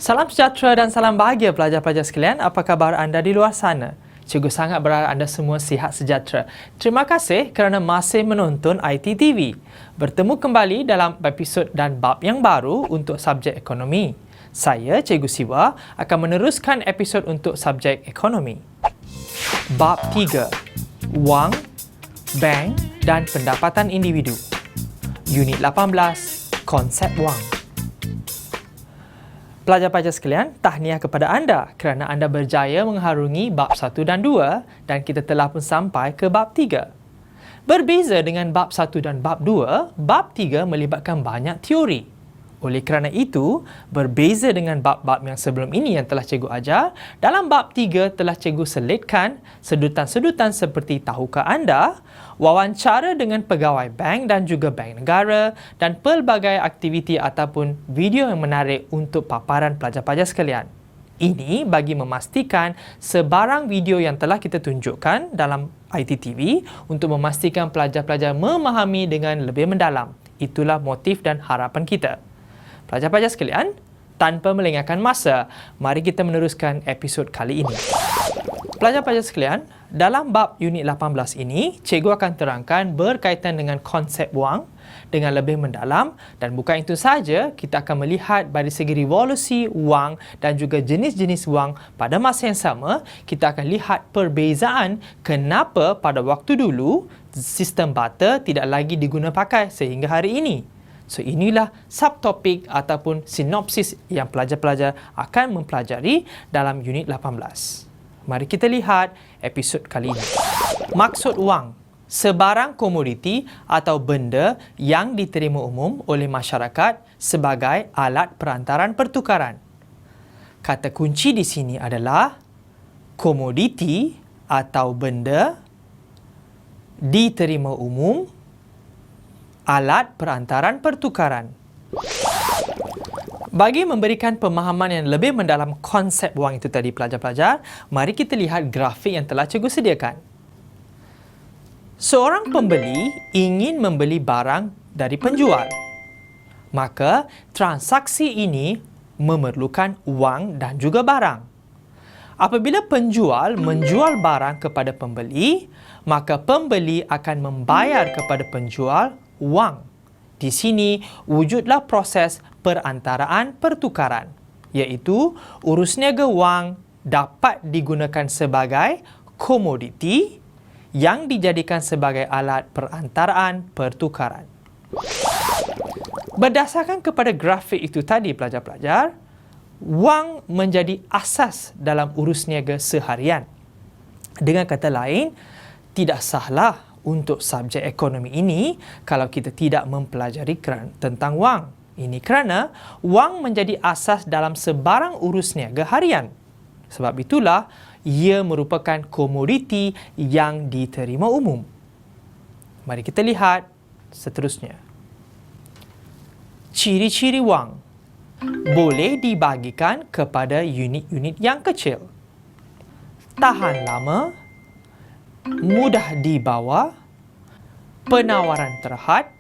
Salam sejahtera dan salam bahagia pelajar-pelajar sekalian. Apa khabar anda di luar sana? Cikgu sangat berharap anda semua sihat sejahtera. Terima kasih kerana masih menonton ITTV. Bertemu kembali dalam episod dan bab yang baru untuk subjek ekonomi. Saya, Cikgu Siwa, akan meneruskan episod untuk subjek ekonomi. Bab 3. Wang, Bank dan Pendapatan Individu. Unit 18. Konsep wang. Pelajar-pelajar sekalian, tahniah kepada anda kerana anda berjaya mengharungi bab 1 dan 2 dan kita telah pun sampai ke bab 3. Berbeza dengan bab 1 dan bab 2, bab 3 melibatkan banyak teori. Oleh kerana itu, berbeza dengan bab-bab yang sebelum ini yang telah cikgu ajar, dalam bab 3 telah cikgu selitkan sedutan-sedutan seperti tahukah anda, wawancara dengan pegawai bank dan juga bank negara dan pelbagai aktiviti ataupun video yang menarik untuk paparan pelajar-pelajar sekalian. Ini bagi memastikan sebarang video yang telah kita tunjukkan dalam ITTV untuk memastikan pelajar-pelajar memahami dengan lebih mendalam. Itulah motif dan harapan kita. Pelajar-pelajar sekalian, tanpa melengahkan masa, mari kita meneruskan episod kali ini. Pelajar-pelajar sekalian, dalam bab unit 18 ini, cikgu akan terangkan berkaitan dengan konsep wang dengan lebih mendalam dan bukan itu sahaja, kita akan melihat dari segi revolusi wang dan juga jenis-jenis wang pada masa yang sama, kita akan lihat perbezaan kenapa pada waktu dulu sistem barter tidak lagi diguna pakai sehingga hari ini. So, inilah subtopik ataupun sinopsis yang pelajar-pelajar akan mempelajari dalam unit 18. Mari kita lihat episod kali ini. Maksud wang, sebarang komoditi atau benda yang diterima umum oleh masyarakat sebagai alat perantaran pertukaran. Kata kunci di sini adalah komoditi atau benda diterima umum alat perantaran pertukaran. Bagi memberikan pemahaman yang lebih mendalam konsep wang itu tadi pelajar-pelajar, mari kita lihat grafik yang telah cikgu sediakan. Seorang pembeli ingin membeli barang dari penjual. Maka transaksi ini memerlukan wang dan juga barang. Apabila penjual menjual barang kepada pembeli, maka pembeli akan membayar kepada penjual wang. Di sini wujudlah proses perantaraan pertukaran, iaitu urus niaga wang dapat digunakan sebagai komoditi yang dijadikan sebagai alat perantaraan pertukaran. Berdasarkan kepada grafik itu tadi pelajar-pelajar, wang menjadi asas dalam urus niaga seharian. Dengan kata lain, tidak sahlah untuk subjek ekonomi ini kalau kita tidak mempelajari tentang wang. Ini kerana wang menjadi asas dalam sebarang urus niaga harian. Sebab itulah ia merupakan komoditi yang diterima umum. Mari kita lihat seterusnya. Ciri-ciri wang boleh dibahagikan kepada unit-unit yang kecil. Tahan lama, mudah dibawa, penawaran terhad,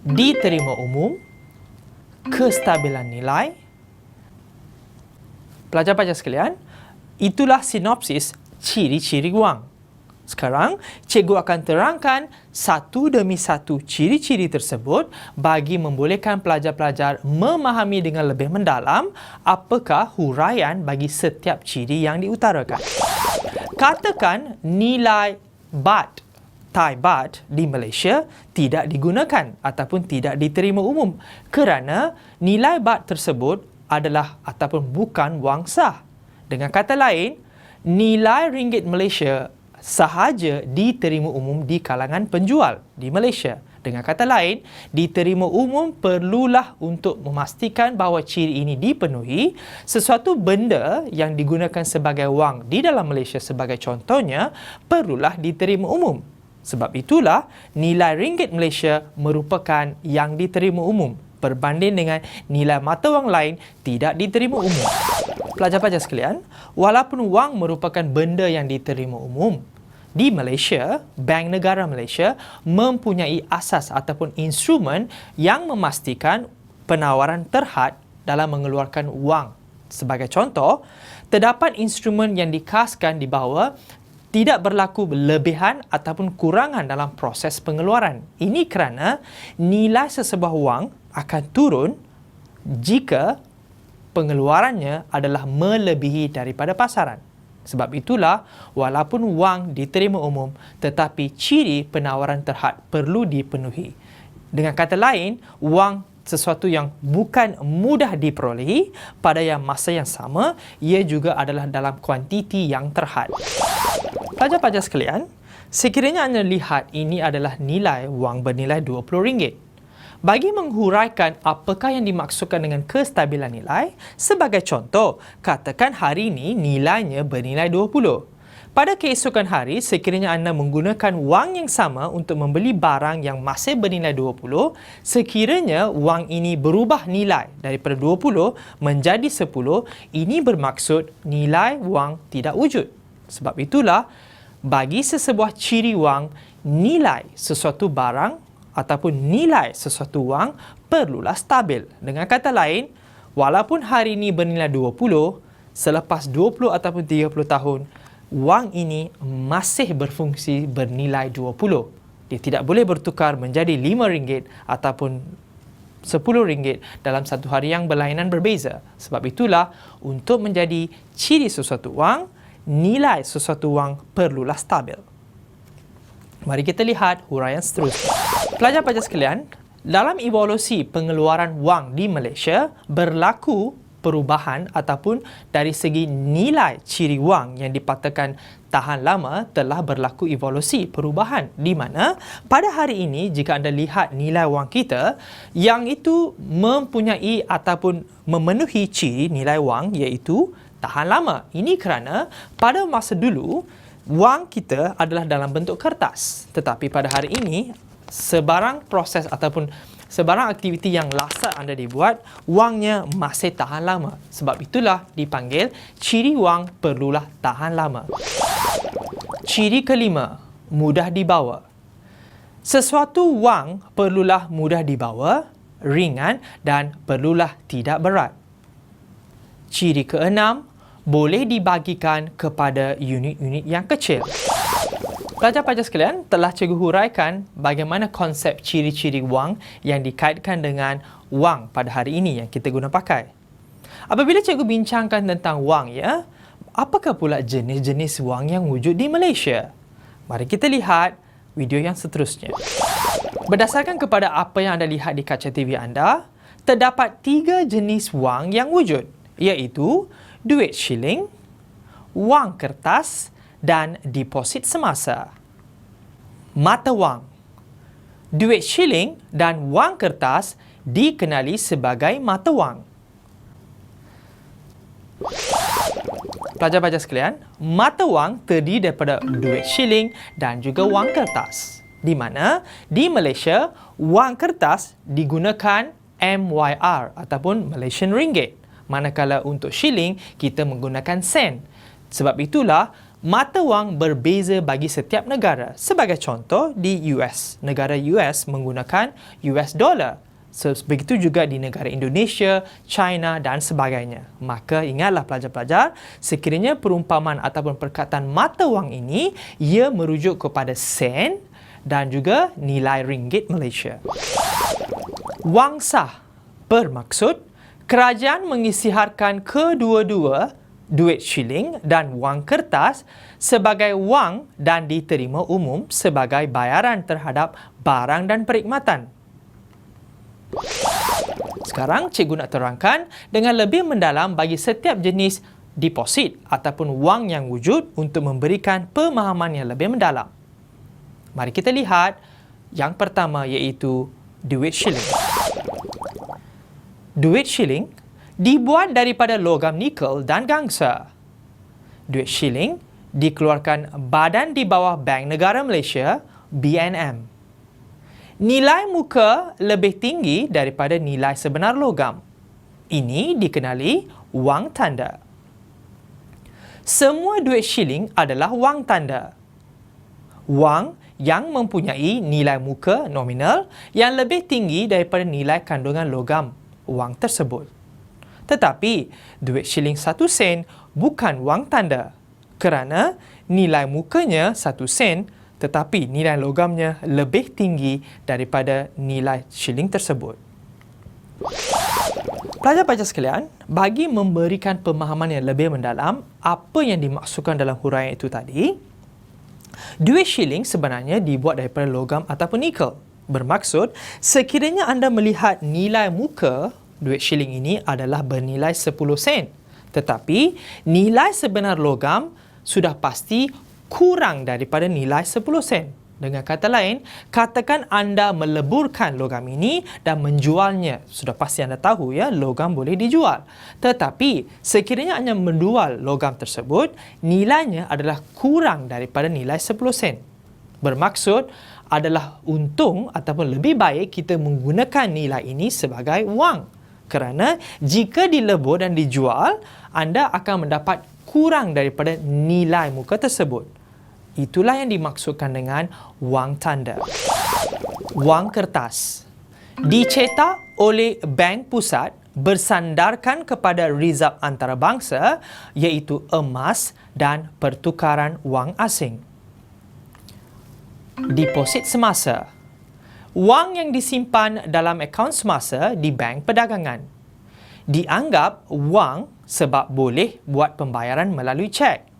diterima umum, kestabilan nilai. Pelajar-pelajar sekalian, itulah sinopsis ciri-ciri wang. Sekarang, cikgu akan terangkan satu demi satu ciri-ciri tersebut bagi membolehkan pelajar-pelajar memahami dengan lebih mendalam apakah huraian bagi setiap ciri yang diutarakan. Katakan nilai baht, Thai baht di Malaysia tidak digunakan ataupun tidak diterima umum kerana nilai baht tersebut adalah ataupun bukan wang sah. Dengan kata lain, nilai ringgit Malaysia sahaja diterima umum di kalangan penjual di Malaysia. Dengan kata lain, diterima umum perlulah untuk memastikan bahawa ciri ini dipenuhi. Sesuatu benda yang digunakan sebagai wang di dalam Malaysia sebagai contohnya perlulah diterima umum. Sebab itulah nilai ringgit Malaysia merupakan yang diterima umum berbanding dengan nilai mata wang lain tidak diterima umum. Pelajar-pelajar sekalian, walaupun wang merupakan benda yang diterima umum, di Malaysia, Bank Negara Malaysia mempunyai asas ataupun instrumen yang memastikan penawaran terhad dalam mengeluarkan wang. Sebagai contoh, terdapat instrumen yang dikaskan di bawah tidak berlaku lebihan ataupun kurangan dalam proses pengeluaran. Ini kerana nilai sesebuah wang akan turun jika pengeluarannya adalah melebihi daripada pasaran. Sebab itulah, walaupun wang diterima umum, tetapi ciri penawaran terhad perlu dipenuhi. Dengan kata lain, wang sesuatu yang bukan mudah diperolehi pada masa yang sama, ia juga adalah dalam kuantiti yang terhad. Pelajar-pelajar sekalian, sekiranya anda lihat ini adalah nilai wang bernilai RM20. Bagi menghuraikan apakah yang dimaksudkan dengan kestabilan nilai, sebagai contoh, katakan hari ini nilainya bernilai 20. Pada keesokan hari, sekiranya anda menggunakan wang yang sama untuk membeli barang yang masih bernilai 20, sekiranya wang ini berubah nilai daripada 20 menjadi 10, ini bermaksud nilai wang tidak wujud. Sebab itulah, bagi sesebuah ciri wang, nilai sesuatu barang ataupun nilai sesuatu wang perlulah stabil. Dengan kata lain, walaupun hari ini bernilai 20, selepas 20 ataupun 30 tahun, wang ini masih berfungsi bernilai 20. Dia tidak boleh bertukar menjadi RM5 ataupun RM10 dalam satu hari yang berlainan berbeza. Sebab itulah, untuk menjadi ciri sesuatu wang, nilai sesuatu wang perlulah stabil. Mari kita lihat huraian seterusnya. Pelajar-pelajar sekalian, dalam evolusi pengeluaran wang di Malaysia, berlaku perubahan ataupun dari segi nilai ciri wang yang dipatakan tahan lama telah berlaku evolusi perubahan, di mana pada hari ini jika anda lihat nilai wang kita yang itu mempunyai ataupun memenuhi ciri nilai wang iaitu tahan lama. Ini kerana pada masa dulu wang kita adalah dalam bentuk kertas, tetapi pada hari ini sebarang proses ataupun sebarang aktiviti yang laksat anda dibuat, wangnya masih tahan lama. Sebab itulah dipanggil ciri wang perlulah tahan lama. Ciri kelima, mudah dibawa. Sesuatu wang perlulah mudah dibawa, ringan dan perlulah tidak berat. Ciri keenam, boleh dibagikan kepada unit-unit yang kecil. Pelajar-pelajar sekalian, telah cikgu huraikan bagaimana konsep ciri-ciri wang yang dikaitkan dengan wang pada hari ini yang kita guna pakai. Apabila cikgu bincangkan tentang wang, apakah pula jenis-jenis wang yang wujud di Malaysia? Mari kita lihat video yang seterusnya. Berdasarkan kepada apa yang anda lihat di kaca TV anda, terdapat 3 jenis wang yang wujud, iaitu duit shilling, wang kertas dan deposit semasa. Mata wang. Duit shilling dan wang kertas dikenali sebagai mata wang. Pelajar-pelajar sekalian, mata wang terdiri daripada duit shilling dan juga wang kertas. Di mana di Malaysia, wang kertas digunakan MYR ataupun Malaysian Ringgit. Manakala untuk shilling, kita menggunakan sen. Sebab itulah, mata wang berbeza bagi setiap negara. Sebagai contoh, di US, negara US menggunakan US dollar. Begitu juga di negara Indonesia, China dan sebagainya. Maka ingatlah pelajar-pelajar, sekiranya perumpamaan ataupun perkataan mata wang ini, ia merujuk kepada sen dan juga nilai ringgit Malaysia. Wang sah bermaksud kerajaan mengisytiharkan kedua-dua duit shilling dan wang kertas sebagai wang dan diterima umum sebagai bayaran terhadap barang dan perkhidmatan. Sekarang cikgu nak terangkan dengan lebih mendalam bagi setiap jenis deposit ataupun wang yang wujud untuk memberikan pemahaman yang lebih mendalam. Mari kita lihat yang pertama iaitu duit shilling. Duit shilling dibuat daripada logam nikel dan gangsa. Duit shilling dikeluarkan Badan di bawah Bank Negara Malaysia, BNM. Nilai muka lebih tinggi daripada nilai sebenar logam. Ini dikenali wang tanda. Semua duit shilling adalah wang tanda. Wang yang mempunyai nilai muka nominal yang lebih tinggi daripada nilai kandungan logam wang tersebut. Tetapi, duit shilling 1 sen bukan wang tanda kerana nilai mukanya 1 sen tetapi nilai logamnya lebih tinggi daripada nilai shilling tersebut. Pelajar-pelajar sekalian, bagi memberikan pemahaman yang lebih mendalam apa yang dimaksudkan dalam huraian itu tadi, duit shilling sebenarnya dibuat daripada logam ataupun nikel. Bermaksud, sekiranya anda melihat nilai muka duit shilling ini adalah bernilai 10 sen, tetapi nilai sebenar logam sudah pasti kurang daripada nilai 10 sen. Dengan kata lain, katakan anda meleburkan logam ini dan menjualnya. Sudah pasti anda tahu ya, logam boleh dijual. Tetapi sekiranya anda menjual logam tersebut, nilainya adalah kurang daripada nilai 10 sen. Bermaksud adalah untung ataupun lebih baik kita menggunakan nilai ini sebagai wang. Kerana jika dilebur dan dijual, anda akan mendapat kurang daripada nilai muka tersebut. Itulah yang dimaksudkan dengan wang tanda. Wang kertas dicetak oleh Bank Pusat bersandarkan kepada rizab antarabangsa iaitu emas dan pertukaran wang asing. Deposit semasa. Wang yang disimpan dalam akaun semasa di bank perdagangan. Dianggap wang sebab boleh buat pembayaran melalui cek.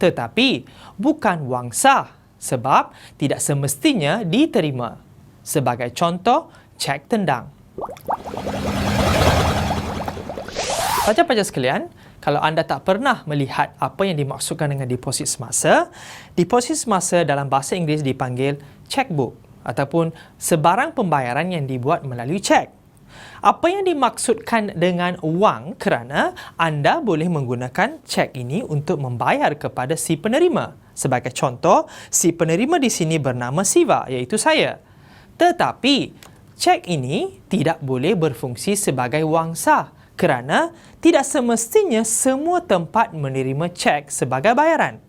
Tetapi bukan wang sah sebab tidak semestinya diterima. Sebagai contoh, cek tendang. Pelajar-pelajar sekalian, kalau anda tak pernah melihat apa yang dimaksudkan dengan deposit semasa dalam bahasa Inggeris dipanggil checkbook ataupun sebarang pembayaran yang dibuat melalui cek. Apa yang dimaksudkan dengan wang kerana anda boleh menggunakan cek ini untuk membayar kepada si penerima. Sebagai contoh, si penerima di sini bernama Siva, iaitu saya. Tetapi, cek ini tidak boleh berfungsi sebagai wang sah kerana tidak semestinya semua tempat menerima cek sebagai bayaran.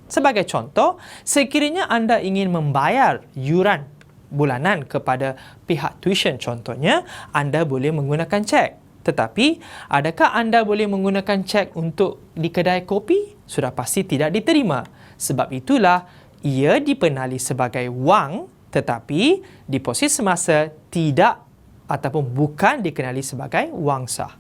Sebagai contoh, sekiranya anda ingin membayar yuran bulanan kepada pihak tuition contohnya, anda boleh menggunakan cek. Tetapi, adakah anda boleh menggunakan cek untuk di kedai kopi? Sudah pasti tidak diterima. Sebab itulah, ia dipenali sebagai wang, tetapi deposit semasa tidak ataupun bukan dikenali sebagai wang sah.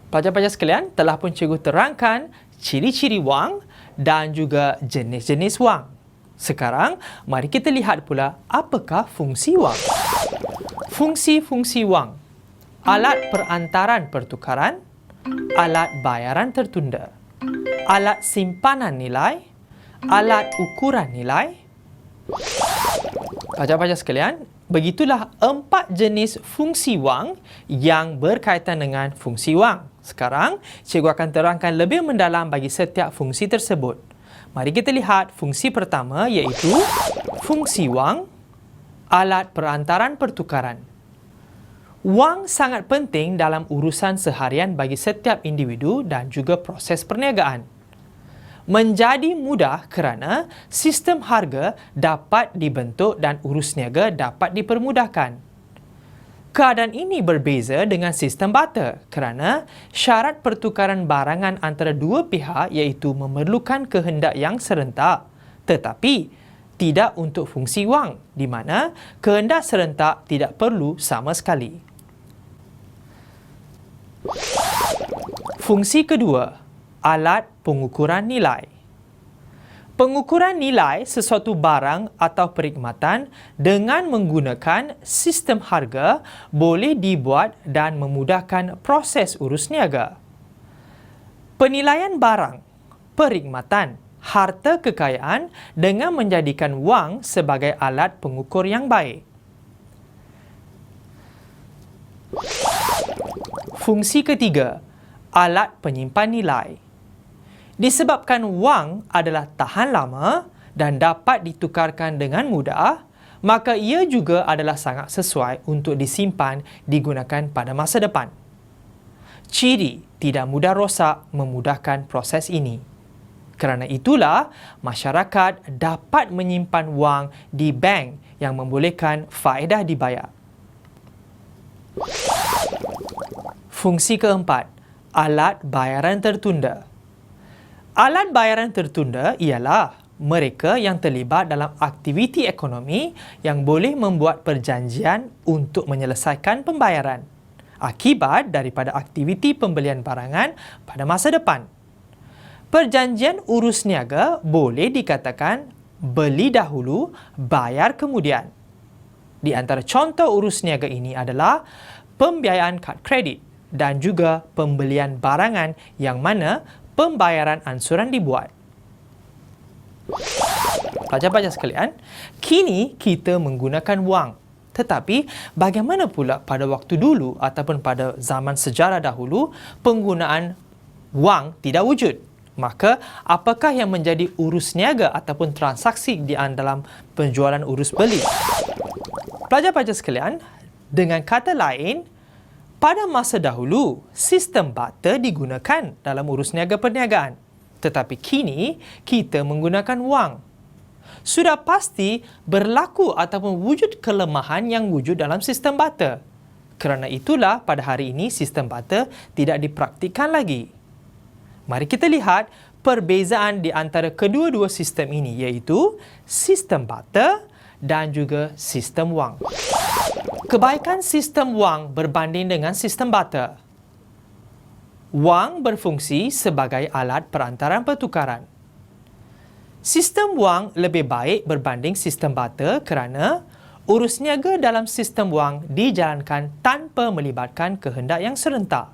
Pelajar-pelajar sekalian, telah pun cikgu terangkan ciri-ciri wang dan juga jenis-jenis wang. Sekarang, mari kita lihat pula apakah fungsi wang. Fungsi-fungsi wang. Alat perantaran pertukaran, alat bayaran tertunda, alat simpanan nilai, alat ukuran nilai. Pelajar-pelajar sekalian, begitulah 4 jenis fungsi wang yang berkaitan dengan fungsi wang. Sekarang, cikgu akan terangkan lebih mendalam bagi setiap fungsi tersebut. Mari kita lihat fungsi pertama iaitu fungsi wang, alat perantaran pertukaran. Wang sangat penting dalam urusan seharian bagi setiap individu dan juga proses perniagaan. Menjadi mudah kerana sistem harga dapat dibentuk dan urus niaga dapat dipermudahkan. Keadaan ini berbeza dengan sistem barter kerana syarat pertukaran barangan antara dua pihak iaitu memerlukan kehendak yang serentak tetapi tidak untuk fungsi wang di mana kehendak serentak tidak perlu sama sekali. Fungsi kedua, alat pengukuran nilai. Pengukuran nilai sesuatu barang atau perkhidmatan dengan menggunakan sistem harga boleh dibuat dan memudahkan proses urus niaga. Penilaian barang, perkhidmatan, harta kekayaan dengan menjadikan wang sebagai alat pengukur yang baik. Fungsi ketiga, alat penyimpan nilai. Disebabkan wang adalah tahan lama dan dapat ditukarkan dengan mudah, maka ia juga adalah sangat sesuai untuk disimpan digunakan pada masa depan. Ciri tidak mudah rosak memudahkan proses ini. Kerana itulah, masyarakat dapat menyimpan wang di bank yang membolehkan faedah dibayar. Fungsi keempat, alat bayaran tertunda. Alat bayaran tertunda ialah mereka yang terlibat dalam aktiviti ekonomi yang boleh membuat perjanjian untuk menyelesaikan pembayaran akibat daripada aktiviti pembelian barangan pada masa depan. Perjanjian urus niaga boleh dikatakan beli dahulu, bayar kemudian. Di antara contoh urus niaga ini adalah pembiayaan kad kredit dan juga pembelian barangan yang mana pembayaran ansuran dibuat. Pelajar-pelajar sekalian, kini kita menggunakan wang. Tetapi bagaimana pula pada waktu dulu ataupun pada zaman sejarah dahulu penggunaan wang tidak wujud? Maka apakah yang menjadi urus niaga ataupun transaksi di dalam penjualan urus beli? Pelajar-pelajar sekalian, dengan kata lain, pada masa dahulu, sistem barter digunakan dalam urus niaga perniagaan. Tetapi kini, kita menggunakan wang. Sudah pasti berlaku ataupun wujud kelemahan yang wujud dalam sistem barter. Kerana itulah pada hari ini sistem barter tidak dipraktikkan lagi. Mari kita lihat perbezaan di antara kedua-dua sistem ini, iaitu sistem barter dan juga sistem wang. Kebaikan sistem wang berbanding dengan sistem barter. Wang berfungsi sebagai alat perantaran pertukaran. Sistem wang lebih baik berbanding sistem barter kerana urus niaga dalam sistem wang dijalankan tanpa melibatkan kehendak yang serentak.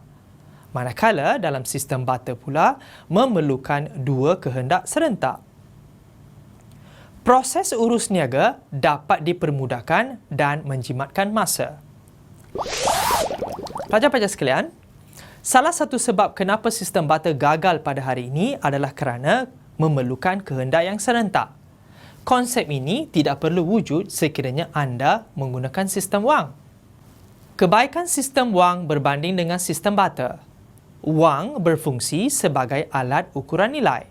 Manakala dalam sistem barter pula memerlukan dua kehendak serentak. Proses urus niaga dapat dipermudahkan dan menjimatkan masa. Pelajar-pelajar sekalian, salah satu sebab kenapa sistem barter gagal pada hari ini adalah kerana memerlukan kehendak yang serentak. Konsep ini tidak perlu wujud sekiranya anda menggunakan sistem wang. Kebaikan sistem wang berbanding dengan sistem barter. Wang berfungsi sebagai alat ukuran nilai.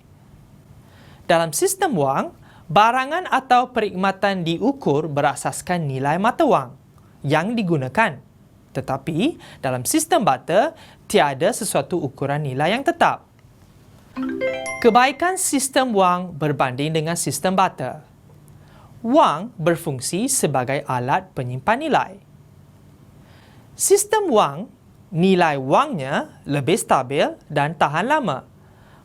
Dalam sistem wang, barangan atau perkhidmatan diukur berasaskan nilai mata wang yang digunakan. Tetapi dalam sistem barter, tiada sesuatu ukuran nilai yang tetap. Kebaikan sistem wang berbanding dengan sistem barter. Wang berfungsi sebagai alat penyimpan nilai. Sistem wang, nilai wangnya lebih stabil dan tahan lama,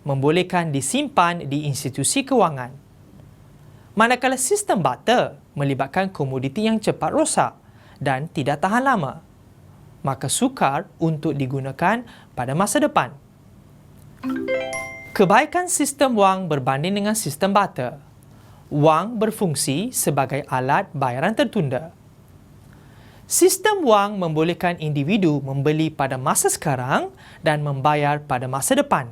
membolehkan disimpan di institusi kewangan. Manakala sistem barter melibatkan komoditi yang cepat rosak dan tidak tahan lama, maka sukar untuk digunakan pada masa depan. Kebaikan sistem wang berbanding dengan sistem barter. Wang berfungsi sebagai alat bayaran tertunda. Sistem wang membolehkan individu membeli pada masa sekarang dan membayar pada masa depan.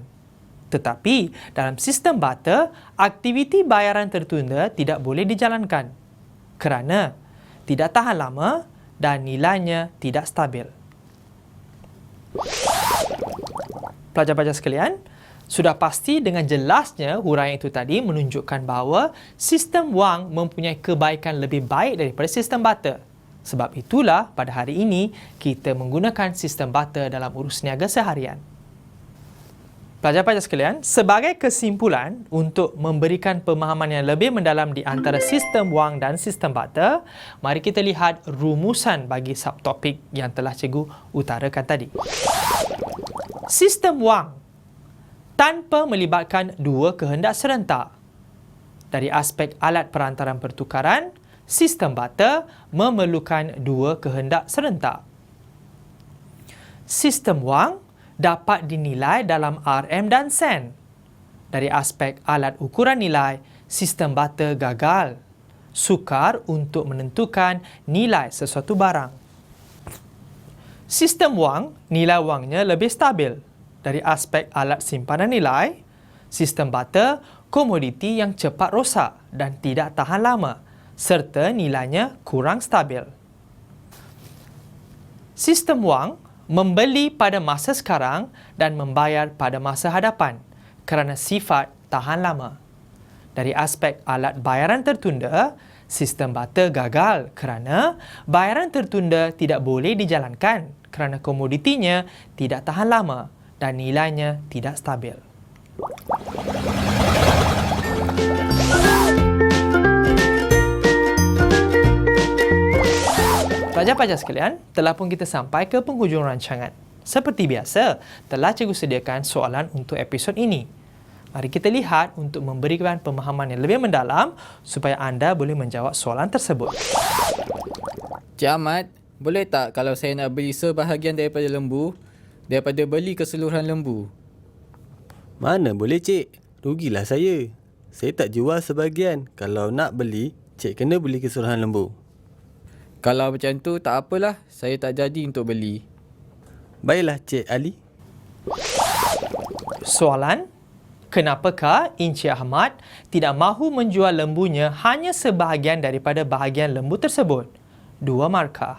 Tetapi dalam sistem barter, aktiviti bayaran tertunda tidak boleh dijalankan kerana tidak tahan lama dan nilainya tidak stabil. Pelajar-pelajar sekalian, sudah pasti dengan jelasnya huraian itu tadi menunjukkan bahawa sistem wang mempunyai kebaikan lebih baik daripada sistem barter. Sebab itulah pada hari ini kita menggunakan sistem barter dalam urus niaga seharian. Pelajar-pelajar sekalian, sebagai kesimpulan untuk memberikan pemahaman yang lebih mendalam di antara sistem wang dan sistem barter, mari kita lihat rumusan bagi subtopik yang telah cikgu utarakan tadi. Sistem wang tanpa melibatkan dua kehendak serentak. Dari aspek alat perantaran pertukaran, sistem barter memerlukan dua kehendak serentak. Sistem wang dapat dinilai dalam RM dan sen. Dari aspek alat ukuran nilai, sistem barter gagal. Sukar untuk menentukan nilai sesuatu barang. Sistem wang, nilai wangnya lebih stabil. Dari aspek alat simpanan nilai, sistem barter, komoditi yang cepat rosak dan tidak tahan lama, serta nilainya kurang stabil. Sistem wang membeli pada masa sekarang dan membayar pada masa hadapan kerana sifat tahan lama. Dari aspek alat bayaran tertunda, sistem barter gagal kerana bayaran tertunda tidak boleh dijalankan kerana komoditinya tidak tahan lama dan nilainya tidak stabil. Pelajar-pelajar sekalian, telah pun kita sampai ke penghujung rancangan. Seperti biasa, telah cikgu sediakan soalan untuk episod ini. Mari kita lihat untuk memberikan pemahaman yang lebih mendalam supaya anda boleh menjawab soalan tersebut. Cik Ahmad, boleh tak kalau saya nak beli sebahagian daripada lembu daripada beli keseluruhan lembu? Mana boleh cik, rugilah saya. Saya tak jual sebahagian. Kalau nak beli, cik kena beli keseluruhan lembu. Kalau macam tu tak apalah, saya tak jadi untuk beli. Baiklah Cik Ali. Soalan, kenapakah Encik Ahmad tidak mahu menjual lembunya hanya sebahagian daripada bahagian lembu tersebut? 2 markah.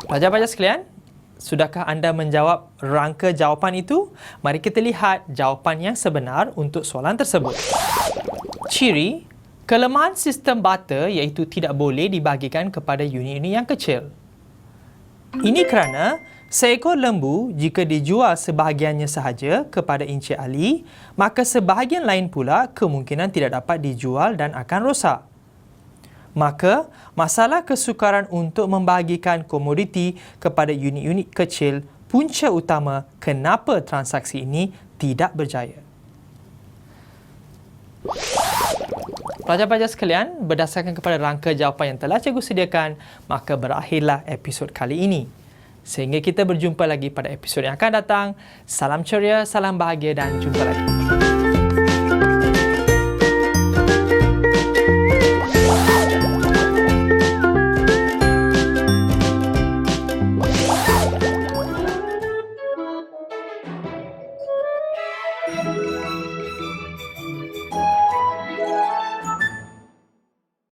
Pelajar-pelajar sekalian, sudahkah anda menjawab rangka jawapan itu? Mari kita lihat jawapan yang sebenar untuk soalan tersebut. Ciri kelemahan sistem barter iaitu tidak boleh dibahagikan kepada unit-unit yang kecil. Ini kerana seekor lembu jika dijual sebahagiannya sahaja kepada Encik Ali, maka sebahagian lain pula kemungkinan tidak dapat dijual dan akan rosak. Maka, masalah kesukaran untuk membahagikan komoditi kepada unit-unit kecil punca utama kenapa transaksi ini tidak berjaya. Pelajar-pelajar sekalian, berdasarkan kepada rangka jawapan yang telah cikgu sediakan, maka berakhirlah episod kali ini. Sehingga kita berjumpa lagi pada episod yang akan datang. Salam ceria, salam bahagia dan jumpa lagi.